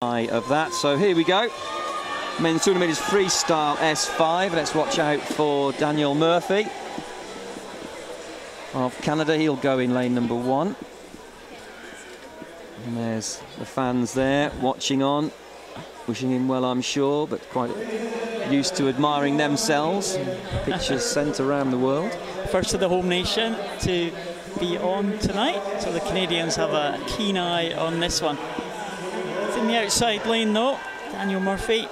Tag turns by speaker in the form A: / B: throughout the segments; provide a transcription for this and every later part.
A: of that. So here we go. Men's 200 metres freestyle S5. Let's watch out for Daniel Murphy of Canada. He'll go in lane number 1. And there's the fans there watching on, wishing him well, I'm sure, but quite used to admiring themselves. Pictures sent around the world.
B: First of the home nation to be on tonight, so the Canadians have a keen eye on this one. It's in the outside lane though, Daniel Murphy,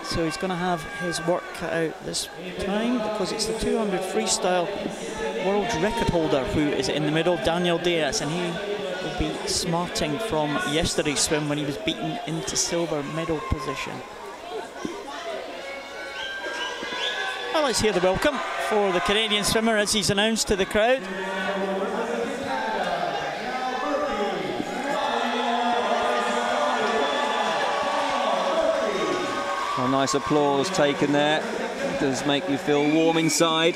B: so he's going to have his work cut out this time because it's the 200 freestyle world record holder who is in the middle, Daniel Diaz, and he will be smarting from yesterday's swim when he was beaten into silver medal position. Well, let's hear the welcome for the Canadian swimmer as he's announced to the crowd.
A: A nice applause taken there. It does make you feel warm inside,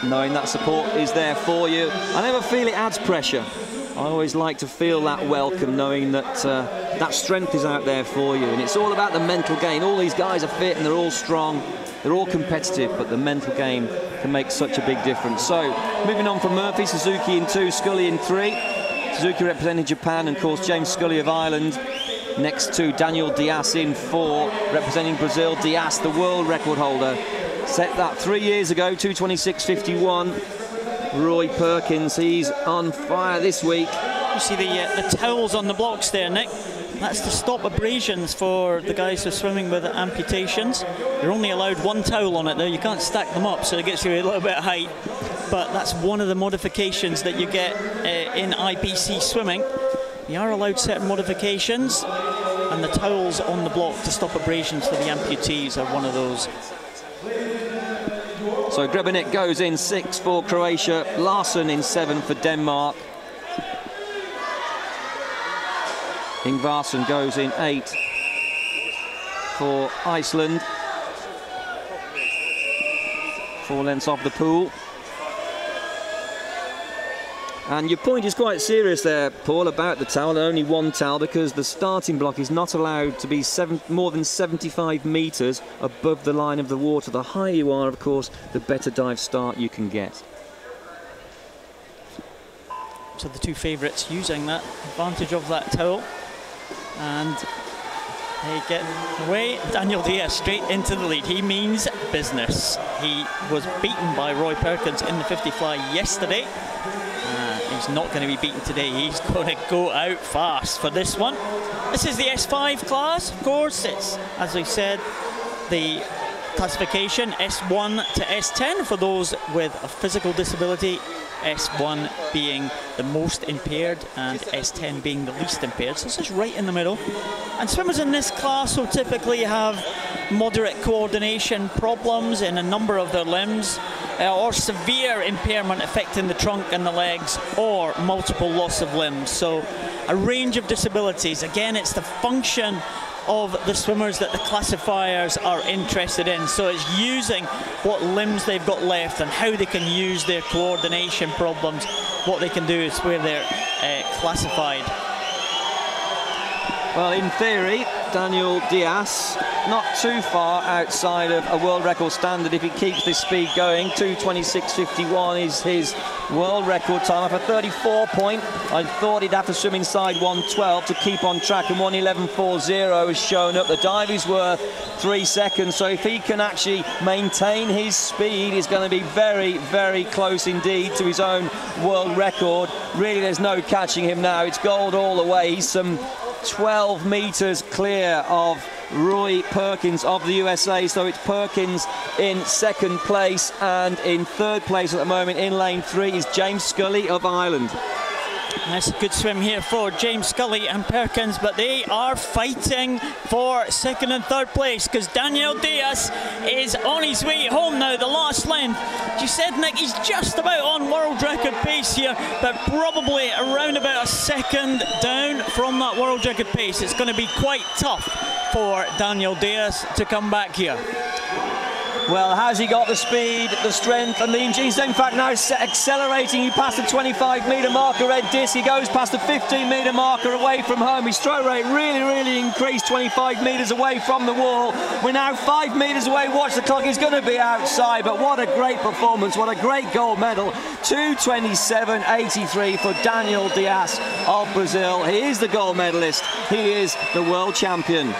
A: knowing that support is there for you. I never feel it adds pressure. I always like to feel that welcome, knowing that that strength is out there for you. And it's all about the mental game. All these guys are fit and they're all strong. They're all competitive, but the mental game can make such a big difference. So, moving on from Murphy, Suzuki in 2, Scully in 3. Suzuki representing Japan, and of course James Scully of Ireland. Next to Daniel Diaz in 4, representing Brazil. Diaz, the world record holder, set that 3 years ago, 2:26.51. Roy Perkins, he's on fire this week.
B: You see the towels on the blocks there, Nick. That's to stop abrasions for the guys who are swimming with amputations. You're only allowed 1 towel on it though, you can't stack them up, so it gets you a little bit of height. But that's one of the modifications that you get in IPC swimming. You are allowed certain modifications, and the towels on the block to stop abrasions for the amputees are one of those.
A: So Grebenik goes in 6 for Croatia, Larsson in 7 for Denmark. Ingvarsson goes in 8 for Iceland. 4 lengths off the pool. And your point is quite serious there, Paul, about the towel, only 1 towel, because the starting block is not allowed to be more than 75 metres above the line of the water. The higher you are, of course, the better dive start you can get.
B: So the 2 favourites using that advantage of that towel, and they get away. Daniel Diaz straight into the lead. He means business. He was beaten by Roy Perkins in the 50 fly yesterday. He's not going to be beaten today. He's going to go out fast for this one. This is the S5 class, of course. It's, as I said, the classification S1 to S10 for those with a physical disability. S1 being the most impaired and S10 being the least impaired. So this is right in the middle. And swimmers in this class will typically have moderate coordination problems in a number of their limbs, or severe impairment affecting the trunk and the legs, or multiple loss of limbs. So a range of disabilities. Again, it's the function of the swimmers that the classifiers are interested in. So it's using what limbs they've got left and how they can use their coordination problems. What they can do is where they're classified.
A: Well, in theory, Daniel Diaz not too far outside of a world record standard if he keeps this speed going. 2:26.51 is his world record time. For 34 point, I thought he'd have to swim inside 1:12 to keep on track, and 1:11.40 has shown up. The dive is worth 3 seconds, so if he can actually maintain his speed, he's going to be very, very close indeed to his own world record. Really, there's no catching him now. It's gold all the way. He's some 12 metres clear of Roy Perkins of the USA, so it's Perkins in 2nd place, and in 3rd place at the moment in lane 3 is James Scully of Ireland.
B: That's a good swim here for James Scully and Perkins, but they are fighting for 2nd and 3rd place because Daniel Diaz is on his way home now, the last length. You said, Nick, he's just about on world record pace here, but probably around about a 2nd down from that world record pace. It's going to be quite tough for Daniel Diaz to come back here.
A: Well, has he got the speed, the strength, and the he's in fact now accelerating. He passed the 25-metre marker, red disc. He goes past the 15-metre marker away from home. His stroke rate really increased, 25 metres away from the wall. We're now 5 metres away. Watch the clock. He's going to be outside, but what a great performance. What a great gold medal. 2:27.83 for Daniel Dias of Brazil. He is the gold medalist. He is the world champion.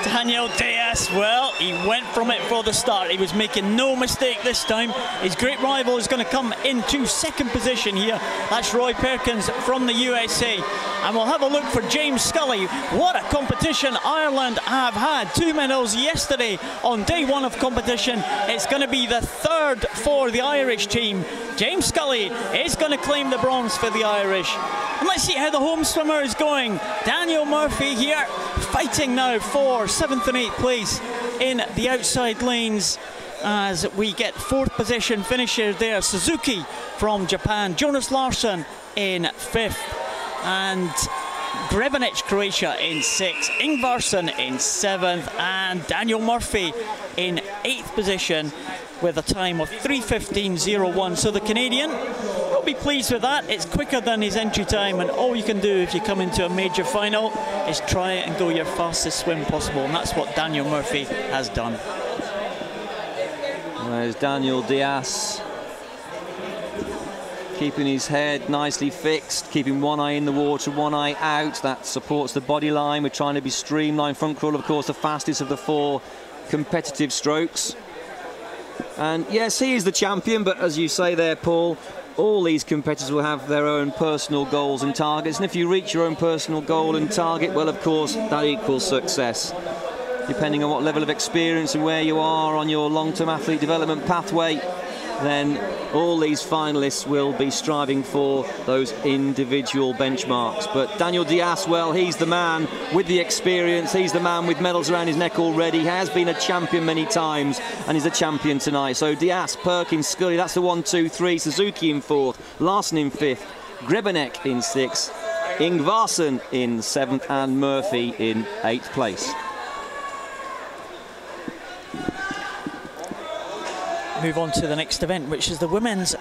B: Daniel Dias, well, he went from it for the start. He was making no mistake this time. His great rival is going to come into second position here. That's Roy Perkins from the USA. And we'll have a look for James Scully. What a competition Ireland have had. 2 medals yesterday on day 1 of competition. It's going to be the 3rd for the Irish team. James Scully is going to claim the bronze for the Irish. And let's see how the home swimmer is going. Daniel Murphy here, fighting now for 7th and 8th place in the outside lanes as we get 4th position finisher there. Suzuki from Japan, Jonas Larsson in 5th, and Grebenic, Croatia in 6th, Ingvarsson in 7th, and Daniel Murphy in 8th position with a time of 3:15.01. So the Canadian will be pleased with that. It's quicker than his entry time, and all you can do if you come into a major final is try and go your fastest swim possible, and that's what Daniel Murphy has done.
A: There's Daniel Dias, keeping his head nicely fixed, keeping one eye in the water, one eye out. That supports the body line. We're trying to be streamlined. Front crawl, of course, the fastest of the 4 competitive strokes. And yes, he is the champion, but as you say there, Paul, all these competitors will have their own personal goals and targets, and if you reach your own personal goal and target, well, of course, that equals success. Depending on what level of experience and where you are on your long-term athlete development pathway, then all these finalists will be striving for those individual benchmarks. But Daniel Dias, well, he's the man with the experience. He's the man with medals around his neck already. He has been a champion many times, and he's a champion tonight. So Dias, Perkins, Scully, that's the 1, 2, 3. Suzuki in 4th, Larsson in 5th, Grebenic in 6th, Ingvarsson in 7th, and Murphy in 8th place.
B: Move on to the next event, which is the women's